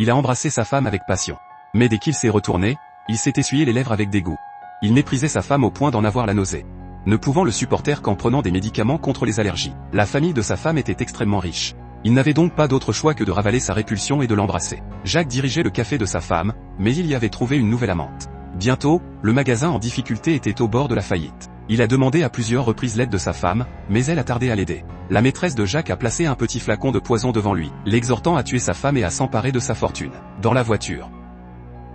Il a embrassé sa femme avec passion. Mais dès qu'il s'est retourné, il s'est essuyé les lèvres avec dégoût. Il méprisait sa femme au point d'en avoir la nausée. Ne pouvant le supporter qu'en prenant des médicaments contre les allergies. La famille de sa femme était extrêmement riche. Il n'avait donc pas d'autre choix que de ravaler sa répulsion et de l'embrasser. Jacques dirigeait le café de sa femme, mais il y avait trouvé une nouvelle amante. Bientôt, le magasin en difficulté était au bord de la faillite. Il a demandé à plusieurs reprises l'aide de sa femme, mais elle a tardé à l'aider. La maîtresse de Jacques a placé un petit flacon de poison devant lui, l'exhortant à tuer sa femme et à s'emparer de sa fortune. Dans la voiture,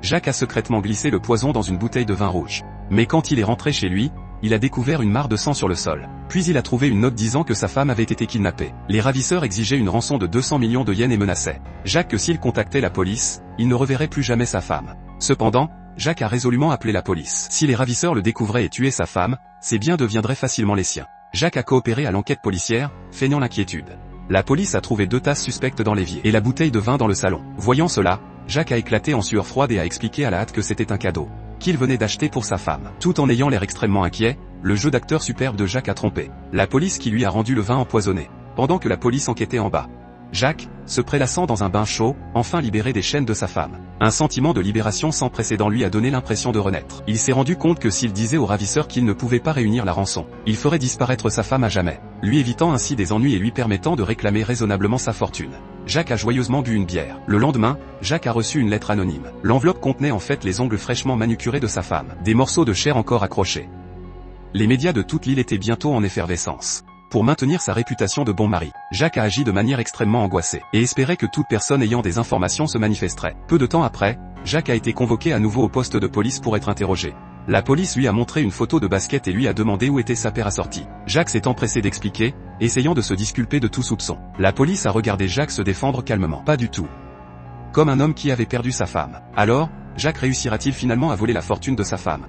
Jacques a secrètement glissé le poison dans une bouteille de vin rouge. Mais quand il est rentré chez lui, il a découvert une mare de sang sur le sol. Puis il a trouvé une note disant que sa femme avait été kidnappée. Les ravisseurs exigeaient une rançon de 200 millions de yens et menaçaient Jacques que s'il contactait la police, il ne reverrait plus jamais sa femme. Cependant, Jacques a résolument appelé la police. Si les ravisseurs le découvraient et tuaient sa femme, ses biens deviendraient facilement les siens. Jacques a coopéré à l'enquête policière, feignant l'inquiétude. La police a trouvé 2 tasses suspectes dans l'évier et la bouteille de vin dans le salon. Voyant cela, Jacques a éclaté en sueur froide et a expliqué à la hâte que c'était un cadeau qu'il venait d'acheter pour sa femme. Tout en ayant l'air extrêmement inquiet, le jeu d'acteur superbe de Jacques a trompé la police qui lui a rendu le vin empoisonné. Pendant que la police enquêtait en bas, Jacques, se prélassant dans un bain chaud, enfin libéré des chaînes de sa femme. Un sentiment de libération sans précédent lui a donné l'impression de renaître. Il s'est rendu compte que s'il disait aux ravisseurs qu'il ne pouvait pas réunir la rançon, il ferait disparaître sa femme à jamais, lui évitant ainsi des ennuis et lui permettant de réclamer raisonnablement sa fortune. Jacques a joyeusement bu une bière. Le lendemain, Jacques a reçu une lettre anonyme. L'enveloppe contenait en fait les ongles fraîchement manucurés de sa femme, des morceaux de chair encore accrochés. Les médias de toute l'île étaient bientôt en effervescence. Pour maintenir sa réputation de bon mari, Jacques a agi de manière extrêmement angoissée, et espérait que toute personne ayant des informations se manifesterait. Peu de temps après, Jacques a été convoqué à nouveau au poste de police pour être interrogé. La police lui a montré une photo de basket et lui a demandé où était sa paire assortie. Jacques s'est empressé d'expliquer, essayant de se disculper de tout soupçon. La police a regardé Jacques se défendre calmement. Pas du tout. Comme un homme qui avait perdu sa femme. Alors, Jacques réussira-t-il finalement à voler la fortune de sa femme ?